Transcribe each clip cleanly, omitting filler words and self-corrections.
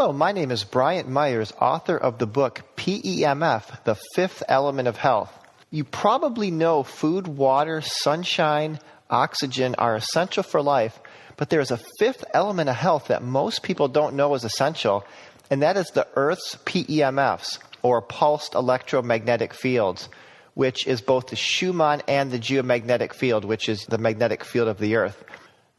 Hello, my name is Bryant Myers, author of the book PEMF, The Fifth Element of Health. You probably know food, water, sunshine, oxygen are essential for life, but there is a fifth element of health that most people don't know is essential, and that is the Earth's PEMFs, or pulsed electromagnetic fields, which is both the Schumann and the geomagnetic field, which is the magnetic field of the Earth.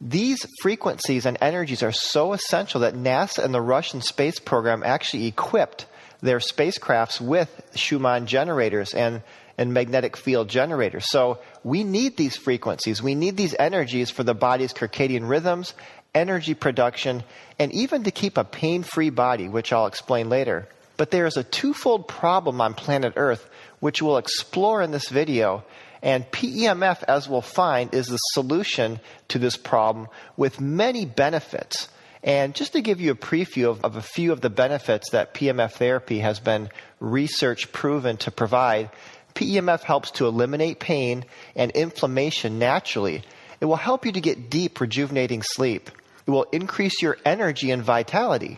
These frequencies and energies are so essential that NASA and the Russian space program actually equipped their spacecrafts with Schumann generators and magnetic field generators. So we need these frequencies. We need these energies for the body's circadian rhythms, energy production, and even to keep a pain-free body, which I'll explain later. But there is a twofold problem on planet Earth, which we'll explore in this video. And PEMF, as we'll find, is the solution to this problem with many benefits. And just to give you a preview of a few of the benefits that PEMF therapy has been research proven to provide, PEMF helps to eliminate pain and inflammation naturally. It will help you to get deep, rejuvenating sleep. It will increase your energy and vitality.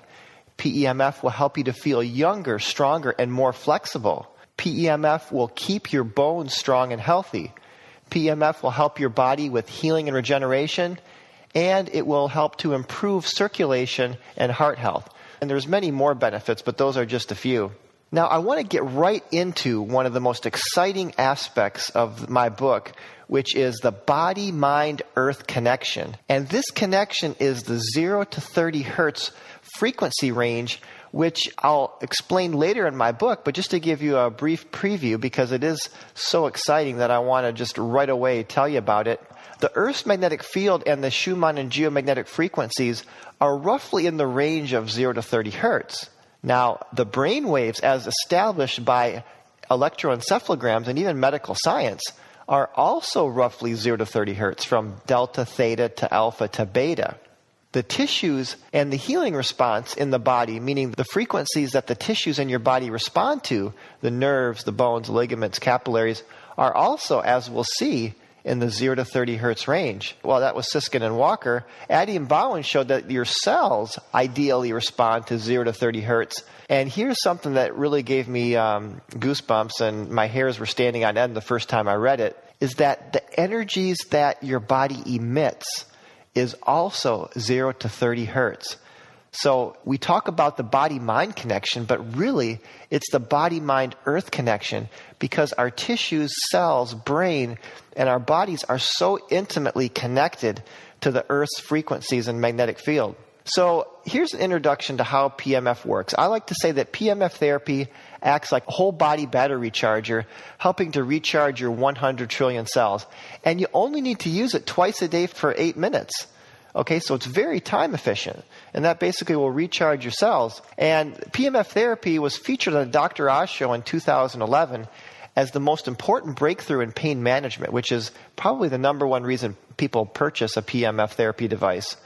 PEMF will help you to feel younger, stronger, and more flexible. PEMF will keep your bones strong and healthy. PEMF will help your body with healing and regeneration, and it will help to improve circulation and heart health. And there's many more benefits, but those are just a few. Now, I want to get right into one of the most exciting aspects of my book, which is the body-mind-earth connection. And this connection is the 0 to 30 hertz frequency range, which I'll explain later in my book, but just to give you a brief preview, because it is so exciting that I want to just right away tell you about it. The Earth's magnetic field and the Schumann and geomagnetic frequencies are roughly in the range of 0 to 30 hertz. Now, the brain waves, as established by electroencephalograms and even medical science, are also roughly 0 to 30 hertz, from delta, theta to alpha to beta. The tissues and the healing response in the body, meaning the frequencies that the tissues in your body respond to, the nerves, the bones, ligaments, capillaries, are also, as we'll see, in the 0 to 30 hertz range. Well, that was Siskin and Walker. Addy and Bowen showed that your cells ideally respond to 0 to 30 hertz. And here's something that really gave me goosebumps, and my hairs were standing on end the first time I read it, is that the energies that your body emits is also 0 to 30 hertz. So we talk about the body-mind connection, but really it's the body-mind-earth connection, because our tissues, cells, brain, and our bodies are so intimately connected to the Earth's frequencies and magnetic field. So here's an introduction to how PEMF works. I like to say that PEMF therapy acts like a whole body battery charger, helping to recharge your 100 trillion cells. And you only need to use it twice a day for 8 minutes. Okay, so it's very time efficient. And that basically will recharge your cells. And PEMF therapy was featured on the Dr. Oz show in 2011 as the most important breakthrough in pain management, which is probably the number one reason people purchase a PEMF therapy device.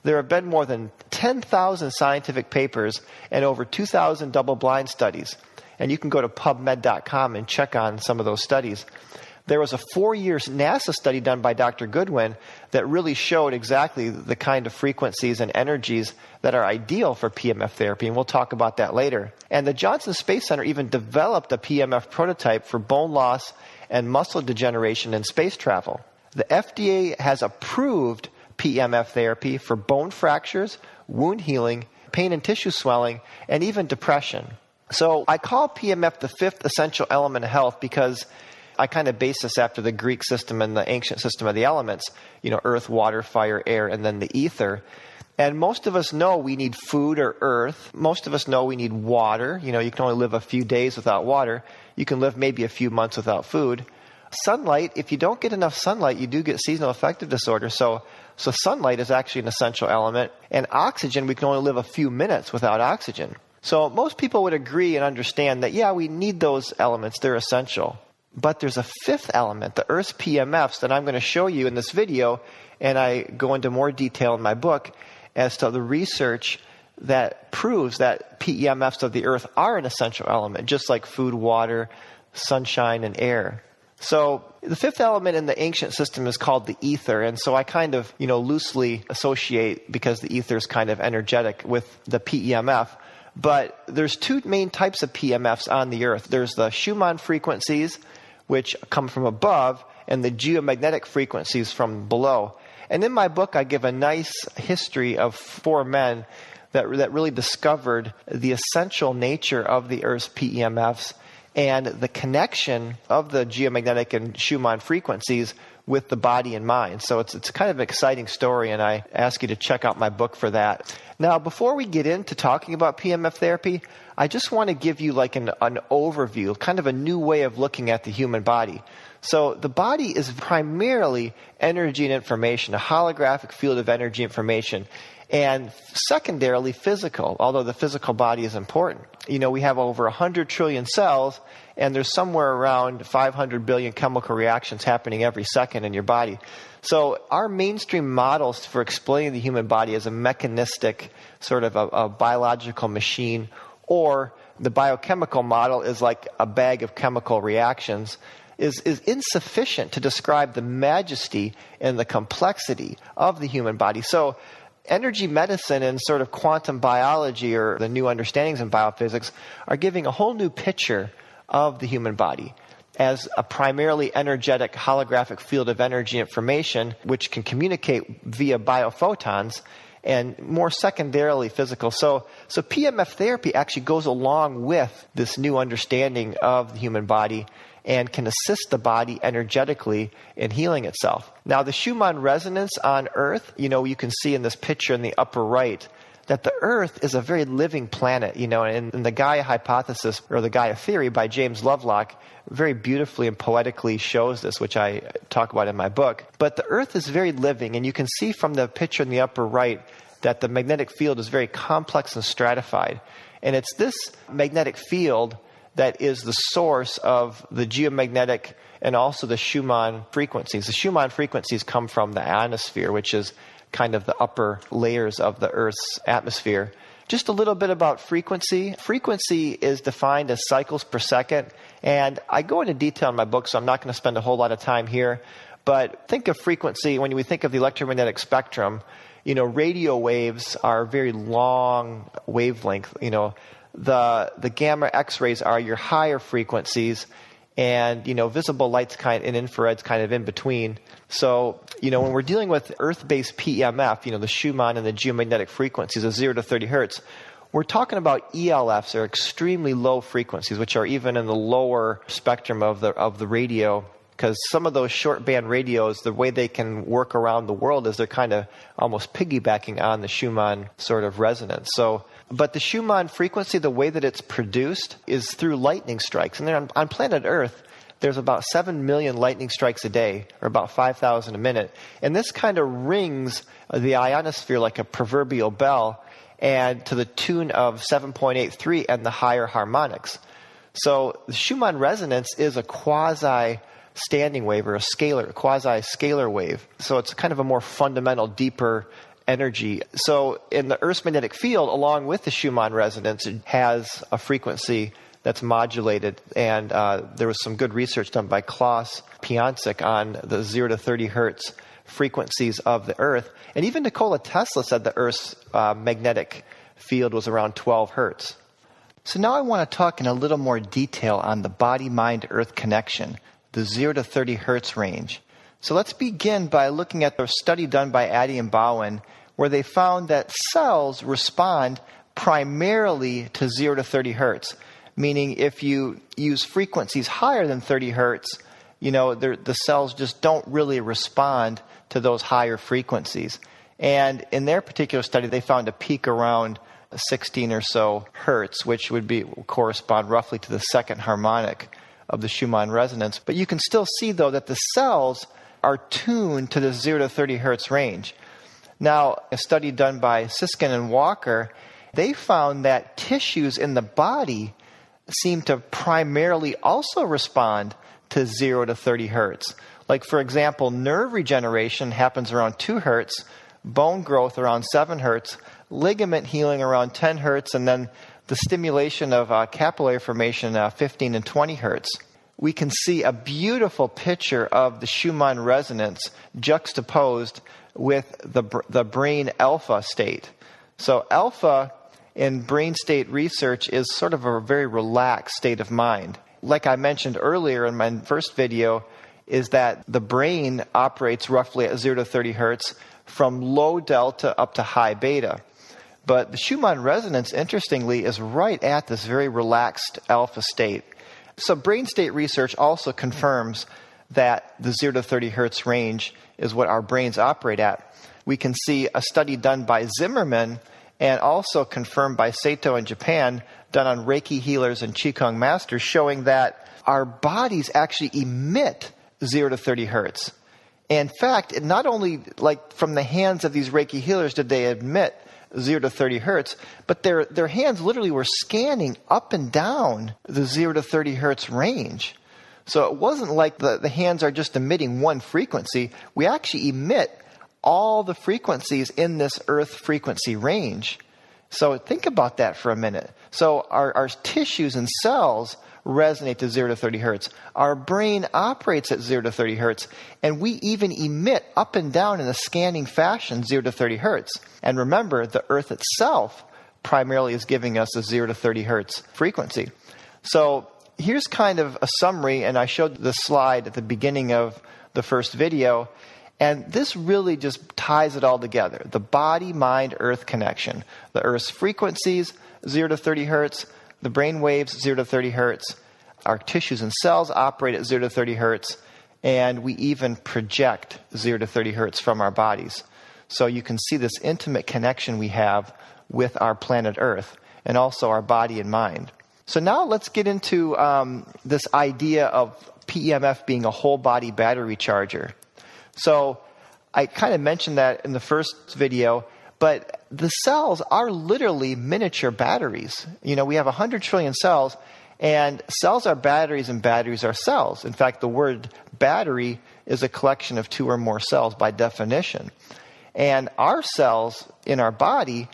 There have been more than 10,000 scientific papers and over 2,000 double-blind studies. And you can go to PubMed.com and check on some of those studies. There was a 4-year NASA study done by Dr. Goodwin that really showed exactly the kind of frequencies and energies that are ideal for PEMF therapy, and we'll talk about that later. And the Johnson Space Center even developed a PEMF prototype for bone loss and muscle degeneration in space travel. The FDA has approved PEMF therapy for bone fractures, wound healing, pain and tissue swelling, and even depression. So I call PEMF the fifth essential element of health because I kind of base this after the Greek system and the ancient system of the elements, earth, water, fire, air, and then the ether. And most of us know we need food or earth. Most of us know we need water. You can only live a few days without water. You can live maybe a few months without food. Sunlight, if you don't get enough sunlight, you do get seasonal affective disorder. So sunlight is actually an essential element. And oxygen, we can only live a few minutes without oxygen. So most people would agree and understand that, yeah, we need those elements. They're essential. But there's a fifth element, the Earth's PEMFs, that I'm going to show you in this video, and I go into more detail in my book as to the research that proves that PEMFs of the Earth are an essential element, just like food, water, sunshine, and air. So the fifth element in the ancient system is called the ether, and so I kind of, loosely associate, because the ether is kind of energetic, with the PEMF. But there's two main types of PMFs on the Earth. There's the Schumann frequencies, which come from above, and the geomagnetic frequencies from below. And in my book, I give a nice history of 4 men that really discovered the essential nature of the Earth's PEMFs and the connection of the geomagnetic and Schumann frequencies with the body and mind. So it's kind of an exciting story, and I ask you to check out my book for that. Now, before we get into talking about PMF therapy, I just want to give you like an overview, kind of a new way of looking at the human body. So the body is primarily energy and information, a holographic field of energy information, and secondarily physical, although the physical body is important. We have over 100 trillion cells, and there's somewhere around 500 billion chemical reactions happening every second in your body. So our mainstream models for explaining the human body as a mechanistic sort of a biological machine, or the biochemical model is like a bag of chemical reactions, is insufficient to describe the majesty and the complexity of the human body. So energy medicine and sort of quantum biology, or the new understandings in biophysics, are giving a whole new picture of the human body as a primarily energetic holographic field of energy information, which can communicate via biophotons, and more secondarily physical. So PMF therapy actually goes along with this new understanding of the human body and can assist the body energetically in healing itself. Now, the Schumann resonance on Earth, you can see in this picture in the upper right that the Earth is a very living planet, and the Gaia hypothesis, or the Gaia theory by James Lovelock, very beautifully and poetically shows this, which I talk about in my book. But the Earth is very living, and you can see from the picture in the upper right that the magnetic field is very complex and stratified. And it's this magnetic field that is the source of the geomagnetic and also the Schumann frequencies. The Schumann frequencies come from the ionosphere, which is kind of the upper layers of the Earth's atmosphere. Just a little bit about frequency. Frequency is defined as cycles per second, and I go into detail in my book, so I'm not going to spend a whole lot of time here. But think of frequency, when we think of the electromagnetic spectrum, radio waves are very long wavelength. The gamma X-rays are your higher frequencies, and visible light's and infrared's kind of in between. So when we're dealing with Earth-based PEMF, the Schumann and the geomagnetic frequencies of 0 to 30 hertz, we're talking about ELFs, or extremely low frequencies, which are even in the lower spectrum of the radio. Because some of those short band radios, the way they can work around the world is they're kind of almost piggybacking on the Schumann sort of resonance. But the Schumann frequency, the way that it's produced is through lightning strikes. And then on planet Earth, there's about 7 million lightning strikes a day, or about 5,000 a minute. And this kind of rings the ionosphere like a proverbial bell, and to the tune of 7.83 and the higher harmonics. So the Schumann resonance is a quasi-standing wave, or a quasi-scalar wave. So it's kind of a more fundamental, deeper energy. So in the Earth's magnetic field, along with the Schumann resonance, it has a frequency that's modulated. And there was some good research done by Klaus Piancik on the 0 to 30 hertz frequencies of the Earth. And even Nikola Tesla said the Earth's magnetic field was around 12 hertz. So now I want to talk in a little more detail on the body-mind-earth connection, the 0 to 30 hertz range. So let's begin by looking at the study done by Addy and Bowen, where they found that cells respond primarily to 0 to 30 hertz, meaning if you use frequencies higher than 30 hertz, the cells just don't really respond to those higher frequencies. And in their particular study, they found a peak around 16 or so hertz, which would correspond roughly to the second harmonic of the Schumann resonance. But you can still see, though, that the cells are tuned to the 0 to 30 hertz range. Now, a study done by Siskin and Walker, they found that tissues in the body seem to primarily also respond to 0 to 30 hertz. Like, for example, nerve regeneration happens around 2 hertz, bone growth around 7 hertz, ligament healing around 10 hertz, and then the stimulation of capillary formation 15 and 20 hertz. We can see a beautiful picture of the Schumann resonance juxtaposed with the brain alpha state. So alpha in brain state research is sort of a very relaxed state of mind. Like I mentioned earlier in my first video, is that the brain operates roughly at 0 to 30 hertz from low delta up to high beta. But the Schumann resonance, interestingly, is right at this very relaxed alpha state. So brain state research also confirms that the 0 to 30 hertz range is what our brains operate at. We can see a study done by Zimmerman and also confirmed by Sato in Japan, done on Reiki healers and Qigong masters, showing that our bodies actually emit 0 to 30 hertz. In fact, not only like from the hands of these Reiki healers did they emit 0 to 30 hertz, but their hands literally were scanning up and down the 0 to 30 hertz range. So it wasn't like the hands are just emitting one frequency. We actually emit all the frequencies in this Earth frequency range. So think about that for a minute. So our tissues and cells resonate to 0 to 30 hertz. Our brain operates at 0 to 30 hertz, and we even emit up and down in a scanning fashion 0 to 30 hertz. And remember, the Earth itself primarily is giving us a 0 to 30 hertz frequency. So here's kind of a summary, and I showed the slide at the beginning of the first video. And this really just ties it all together. The body-mind-earth connection. The Earth's frequencies, 0 to 30 hertz. The brain waves, 0 to 30 hertz. Our tissues and cells operate at 0 to 30 hertz. And we even project 0 to 30 hertz from our bodies. So you can see this intimate connection we have with our planet Earth and also our body and mind. So now let's get into this idea of PEMF being a whole body battery charger. So I kind of mentioned that in the first video, but the cells are literally miniature batteries. You know, we have 100 trillion cells, and cells are batteries and batteries are cells. In fact, the word battery is a collection of two or more cells by definition. And our cells in our body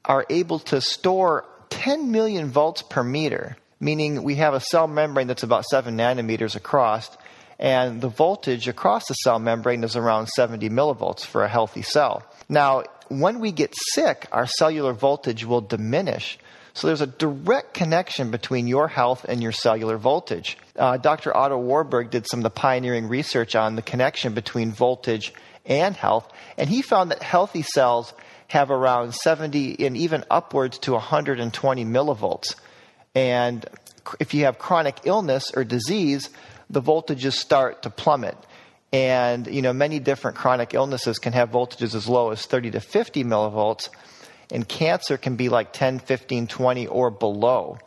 are able to store 10 million volts per meter, meaning we have a cell membrane that's about 7 nanometers across, and the voltage across the cell membrane is around 70 millivolts for a healthy cell. Now, when we get sick, our cellular voltage will diminish. So there's a direct connection between your health and your cellular voltage. Dr. Otto Warburg did some of the pioneering research on the connection between voltage and health, and he found that healthy cells have around 70 and even upwards to 120 millivolts. And if you have chronic illness or disease, the voltages start to plummet. And, you know, many different chronic illnesses can have voltages as low as 30 to 50 millivolts, and cancer can be like 10, 15, 20 or below.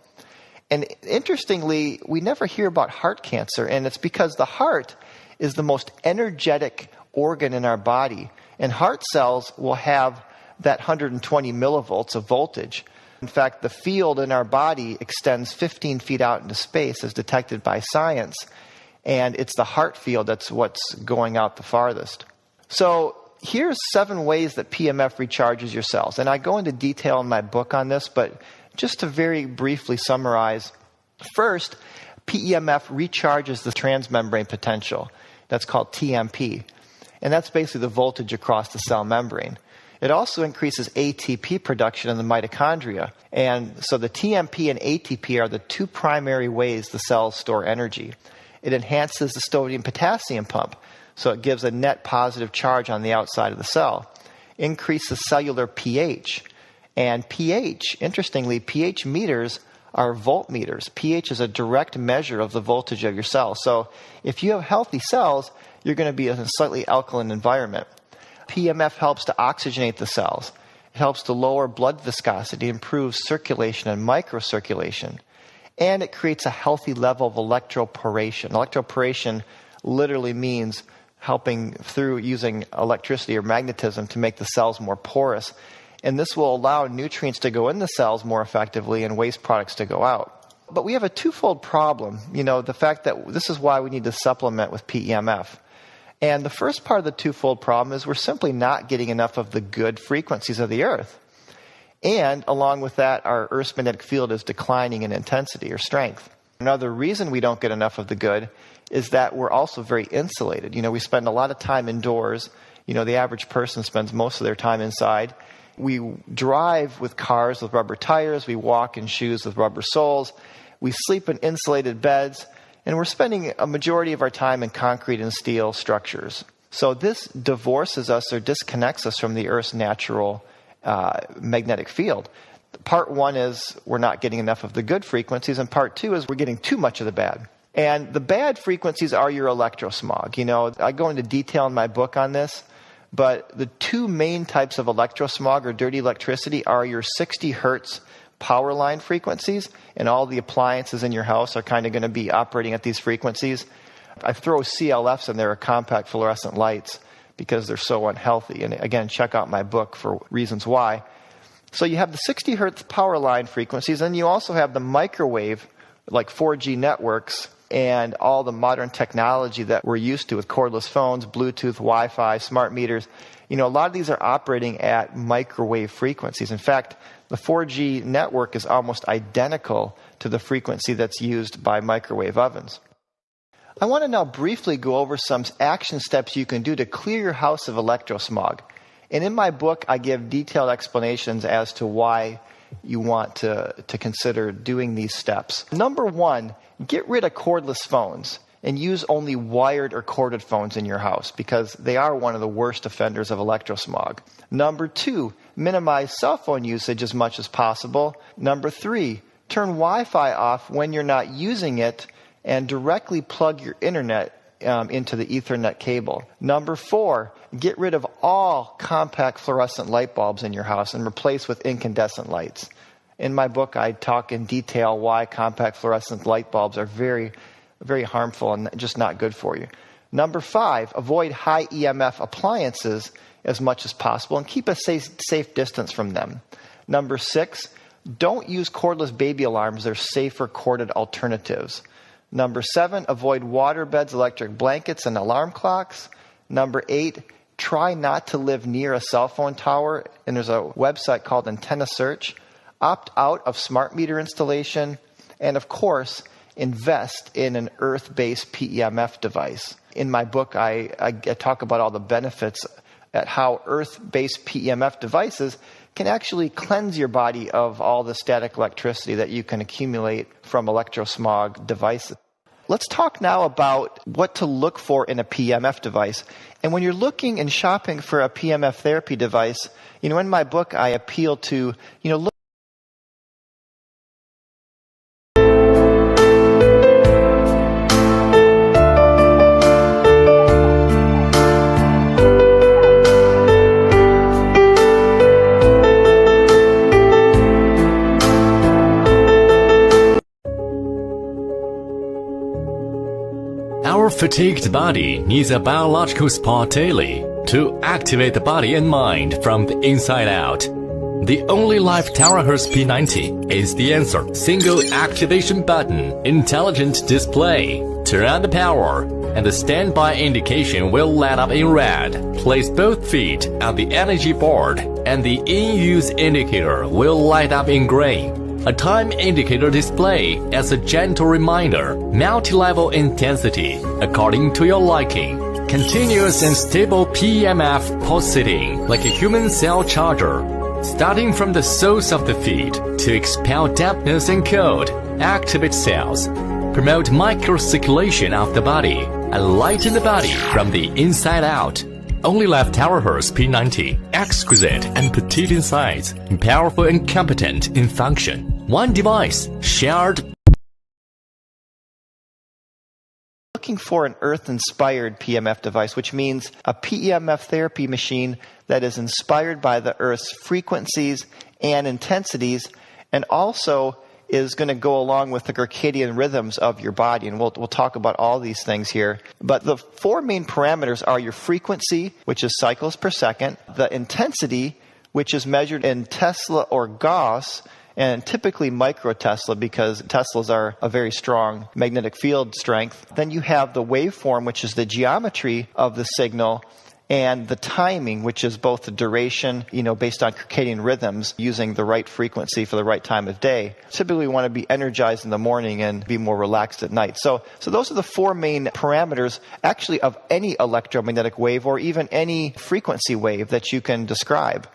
And interestingly, we never hear about heart cancer, and it's because the heart is the most energetic organ in our body, and heart cells will have that 120 millivolts of voltage. In fact, the field in our body extends 15 feet out into space as detected by science, and it's the heart field that's what's going out the farthest. So here's 7 ways that PEMF recharges your cells. And I go into detail in my book on this, but just to very briefly summarize, first, PEMF recharges the transmembrane potential. That's called TMP. And that's basically the voltage across the cell membrane. It also increases ATP production in the mitochondria. And so the TMP and ATP are the 2 primary ways the cells store energy. It enhances the sodium-potassium pump, so it gives a net positive charge on the outside of the cell. Increases cellular pH. And pH, interestingly, pH meters are voltmeters. pH is a direct measure of the voltage of your cells. So if you have healthy cells, you're going to be in a slightly alkaline environment. PEMF helps to oxygenate the cells. It helps to lower blood viscosity, improves circulation and microcirculation. And it creates a healthy level of electroporation. Electroporation literally means helping through using electricity or magnetism to make the cells more porous. And this will allow nutrients to go in the cells more effectively and waste products to go out. But we have a twofold problem. You know, the fact that this is why we need to supplement with PEMF. And the first part of the twofold problem is we're simply not getting enough of the good frequencies of the Earth. And along with that, our Earth's magnetic field is declining in intensity or strength. Another reason we don't get enough of the good is that we're also very insulated. You know, we spend a lot of time indoors. You know, the average person spends most of their time inside. We drive with cars with rubber tires. We walk in shoes with rubber soles. We sleep in insulated beds. And we're spending a majority of our time in concrete and steel structures. So this divorces us or disconnects us from the Earth's natural magnetic field. Part one is we're not getting enough of the good frequencies, and part two is we're getting too much of the bad. And the bad frequencies are your electrosmog. You know, I go into detail in my book on this, but the two main types of electrosmog or dirty electricity are your 60 hertz power line frequencies, and all the appliances in your house are kind of going to be operating at these frequencies. I throw CLFs in there, or compact fluorescent lights, because they're so unhealthy. And again, check out my book for reasons why. So you have the 60 hertz power line frequencies, and you also have the microwave, like 4G networks, and all the modern technology that we're used to with cordless phones, Bluetooth, Wi-Fi, smart meters. You know, a lot of these are operating at microwave frequencies. In fact, the 4G network is almost identical to the frequency that's used by microwave ovens. I want to now briefly go over some action steps you can do to clear your house of electrosmog. And in my book, I give detailed explanations as to why you want to consider doing these steps. Number one, get rid of cordless phones and use only wired or corded phones in your house, because they are one of the worst offenders of electrosmog. Number two, minimize cell phone usage as much as possible. Number three, turn Wi-Fi off when you're not using it and directly plug your internet into the Ethernet cable. Number four, get rid of all compact fluorescent light bulbs in your house and replace with incandescent lights. In my book, I talk in detail why compact fluorescent light bulbs are very, very harmful and just not good for you. Number five, avoid high EMF appliances as much as possible and keep a safe distance from them. Number six, don't use cordless baby alarms. They're safer corded alternatives. Number seven, avoid water beds, electric blankets, and alarm clocks. Number eight, try not to live near a cell phone tower. And there's a website called Antenna Search. Opt out of smart meter installation. And of course, invest in an earth-based PEMF device. In my book, I talk about all the benefits at how earth-based PEMF devices can actually cleanse your body of all the static electricity that you can accumulate from electrosmog devices. Let's talk now about what to look for in a PEMF device. And when you're looking and shopping for a PEMF therapy device, you know, in my book, I appeal to, look. Our fatigued body needs a biological spa daily to activate the body and mind from the inside out. The only live Terahertz90 is the answer. Single activation button, intelligent display, turn on the power, and the standby indication will light up in red. Place both feet on the energy board, and the in-use indicator will light up in green. A time indicator display as a gentle reminder, multi-level intensity according to your liking. Continuous and stable PEMF pulsating like a human cell charger. Starting from the soles of the feet to expel dampness and cold, activate cells, promote microcirculation of the body, and lighten the body from the inside out. Only left Terahertz90, exquisite and petite in size, powerful and competent in function. One device, shared. Looking for an Earth-inspired PEMF device, which means a PEMF therapy machine that is inspired by the Earth's frequencies and intensities, and also is going to go along with the circadian rhythms of your body. And we'll talk about all these things here. But the four main parameters are your frequency, which is cycles per second, the intensity, which is measured in Tesla or Gauss, and typically microtesla, because Teslas are a very strong magnetic field strength. Then you have the waveform, which is the geometry of the signal, and the timing, which is both the duration, based on circadian rhythms, using the right frequency for the right time of day. Typically, we want to be energized in the morning and be more relaxed at night. So those are the four main parameters, actually, of any electromagnetic wave or even any frequency wave that you can describe.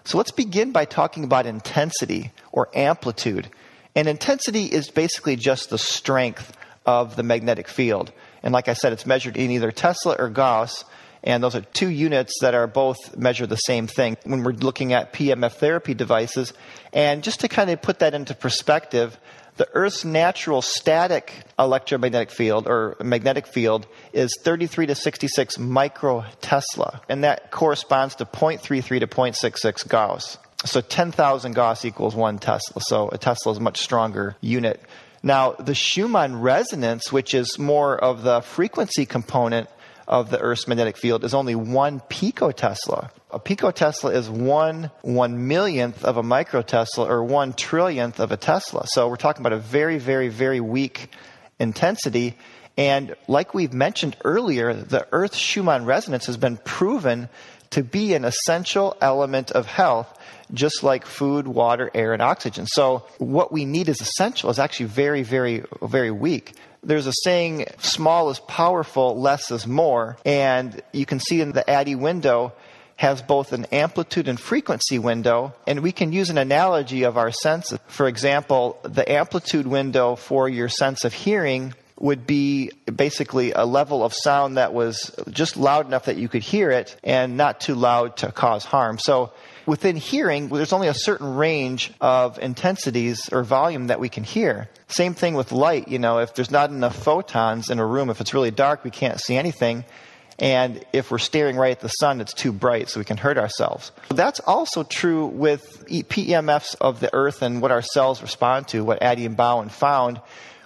So let's begin by talking about intensity or amplitude. And intensity is basically just the strength of the magnetic field. And like I said, it's measured in either Tesla or Gauss. And those are two units that are both measure the same thing when we're looking at PEMF therapy devices. And just to kind of put that into perspective, the Earth's natural static electromagnetic field or magnetic field is 33 to 66 microtesla. And that corresponds to 0.33 to 0.66 Gauss. So 10,000 Gauss equals 1 Tesla. So a Tesla is a much stronger unit. Now, the Schumann resonance, which is more of the frequency component of the Earth's magnetic field, is only 1 picotesla. A picotesla is 1/1,000,000th of a microtesla or 1/1,000,000,000th of a Tesla. So we're talking about a very, very, very weak intensity. And like we've mentioned earlier, the Earth's Schumann resonance has been proven to be an essential element of health, just like food, water, air, and oxygen. So what we need as essential is actually very, very, very weak. There's a saying, small is powerful, less is more. And you can see in the ADDI window has both an amplitude and frequency window. And we can use an analogy of our senses. For example, the amplitude window for your sense of hearing would be basically a level of sound that was just loud enough that you could hear it and not too loud to cause harm. So within hearing, there's only a certain range of intensities or volume that we can hear. Same thing with light. If there's not enough photons in a room, if it's really dark, we can't see anything. And if we're staring right at the sun, it's too bright, so we can hurt ourselves. That's also true with PEMFs of the Earth and what our cells respond to. What Addy and Bowen found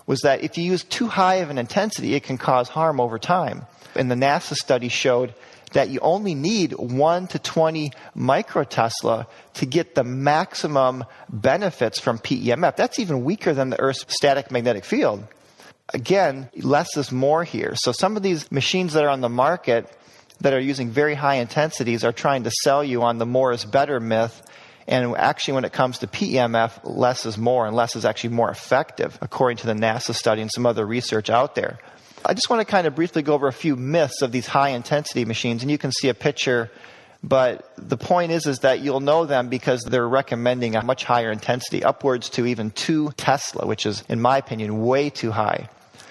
was that if you use too high of an intensity, it can cause harm over time. And the NASA study showed that you only need 1 to 20 microtesla to get the maximum benefits from PEMF. That's even weaker than the Earth's static magnetic field. Again, less is more here. So some of these machines that are on the market that are using very high intensities are trying to sell you on the more is better myth. And actually, when it comes to PEMF, less is more, and less is actually more effective, according to the NASA study and some other research out there. I just want to kind of briefly go over a few myths of these high-intensity machines, and you can see a picture, but the point is that you'll know them because they're recommending a much higher intensity, upwards to even 2 Tesla, which is, in my opinion, way too high.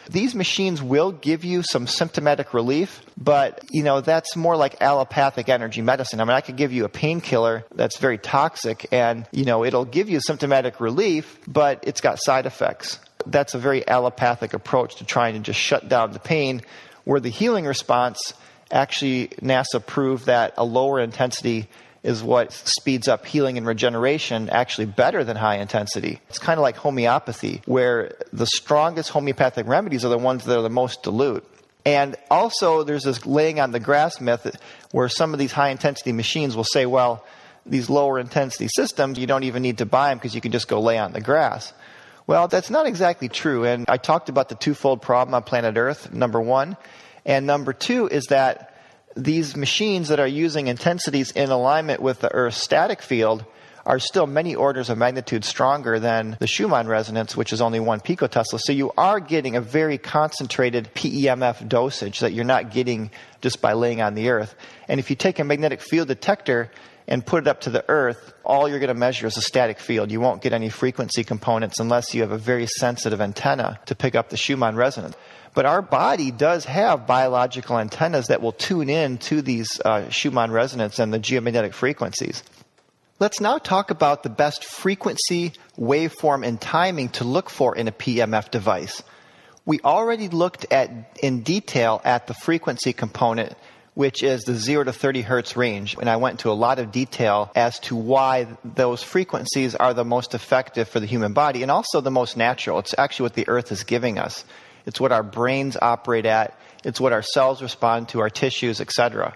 These machines will give you some symptomatic relief, but, that's more like allopathic energy medicine. I mean, I could give you a painkiller that's very toxic and, it'll give you symptomatic relief, but it's got side effects. That's a very allopathic approach to trying to just shut down the pain, where the healing response, actually, NASA proved that a lower intensity is what speeds up healing and regeneration, actually better than high intensity. It's kind of like homeopathy, where the strongest homeopathic remedies are the ones that are the most dilute. And also, there's this laying on the grass myth where some of these high intensity machines will say, well, these lower intensity systems, you don't even need to buy them because you can just go lay on the grass. Well, that's not exactly true. And I talked about the twofold problem on planet Earth, number one. And number two is that these machines that are using intensities in alignment with the Earth's static field are still many orders of magnitude stronger than the Schumann resonance, which is only 1 picotesla. So you are getting a very concentrated PEMF dosage that you're not getting just by laying on the Earth. And if you take a magnetic field detector and put it up to the Earth, all you're going to measure is a static field. You won't get any frequency components unless you have a very sensitive antenna to pick up the Schumann resonance. But our body does have biological antennas that will tune in to these Schumann resonance and the geomagnetic frequencies. Let's now talk about the best frequency, waveform, and timing to look for in a PEMF device. We already looked at in detail at the frequency component, which is the 0 to 30 hertz range. And I went into a lot of detail as to why those frequencies are the most effective for the human body and also the most natural. It's actually what the Earth is giving us. It's what our brains operate at. It's what our cells respond to, our tissues, etc.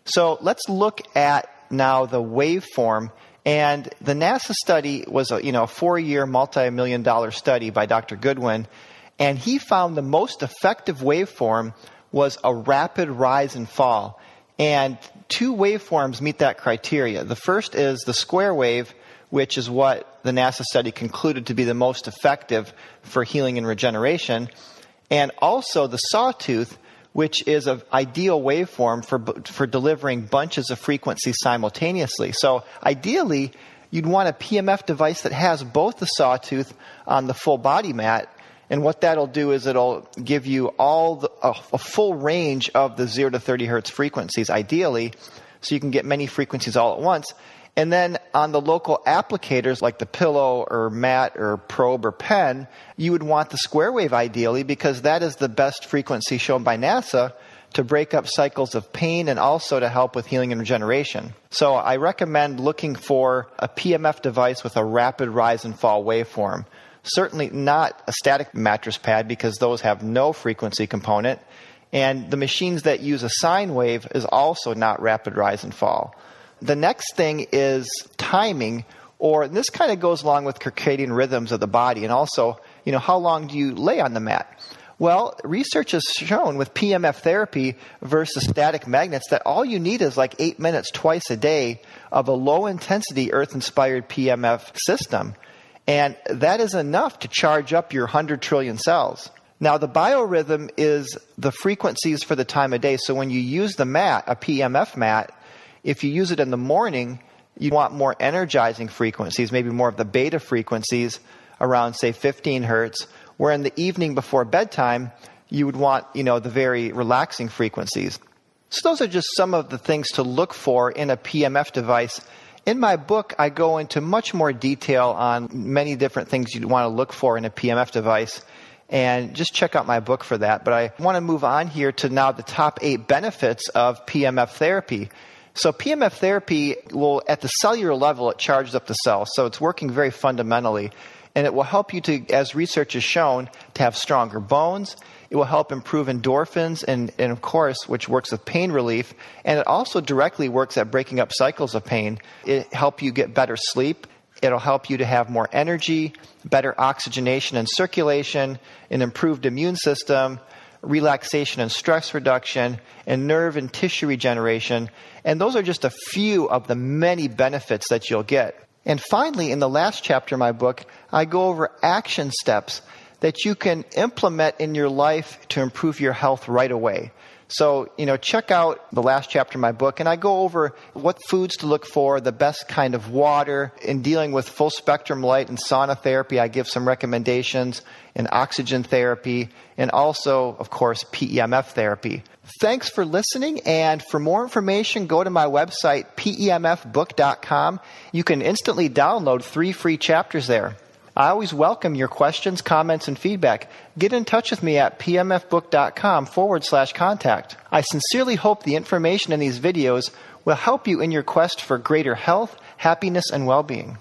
So let's look at now the waveform. And the NASA study was a 4-year, multi-million-dollar study by Dr. Goodwin. And he found the most effective waveform was a rapid rise and fall. And 2 waveforms meet that criteria. The first is the square wave, which is what the NASA study concluded to be the most effective for healing and regeneration. And also the sawtooth, which is an ideal waveform for delivering bunches of frequencies simultaneously. So ideally, you'd want a PEMF device that has both the sawtooth on the full body mat, and what that'll do is it'll give you a full range of the 0 to 30 hertz frequencies, ideally, so you can get many frequencies all at once. And then on the local applicators like the pillow or mat or probe or pen, you would want the square wave ideally, because that is the best frequency shown by NASA to break up cycles of pain and also to help with healing and regeneration. So I recommend looking for a PEMF device with a rapid rise and fall waveform. Certainly not a static mattress pad, because those have no frequency component. And the machines that use a sine wave is also not rapid rise and fall. The next thing is timing, or this kind of goes along with circadian rhythms of the body, and also, how long do you lay on the mat? Well, research has shown with PEMF therapy versus static magnets that all you need is like 8 minutes twice a day of a low-intensity earth-inspired PEMF system. And that is enough to charge up your 100 trillion cells. Now, the biorhythm is the frequencies for the time of day. So when you use the mat, a PEMF mat, if you use it in the morning, you want more energizing frequencies, maybe more of the beta frequencies around, say, 15 hertz, where in the evening before bedtime, you would want, the very relaxing frequencies. So those are just some of the things to look for in a PEMF device. In my book, I go into much more detail on many different things you'd want to look for in a PEMF device, and just check out my book for that. But I want to move on here to now the top 8 benefits of PEMF therapy. So PEMF therapy will, at the cellular level, it charges up the cells. So it's working very fundamentally. And it will help you to, as research has shown, to have stronger bones. It will help improve endorphins and of course, which works with pain relief. And it also directly works at breaking up cycles of pain. It helps you get better sleep. It'll help you to have more energy, better oxygenation and circulation, an improved immune system, relaxation and stress reduction, and nerve and tissue regeneration. And those are just a few of the many benefits that you'll get. And finally, in the last chapter of my book, I go over action steps that you can implement in your life to improve your health right away. So, check out the last chapter of my book, and I go over what foods to look for, the best kind of water. In dealing with full spectrum light and sauna therapy, I give some recommendations in oxygen therapy, and also, of course, PEMF therapy. Thanks for listening, and for more information, go to my website, PEMFbook.com. You can instantly download 3 free chapters there. I always welcome your questions, comments, and feedback. Get in touch with me at PEMFbook.com/contact. I sincerely hope the information in these videos will help you in your quest for greater health, happiness, and well-being.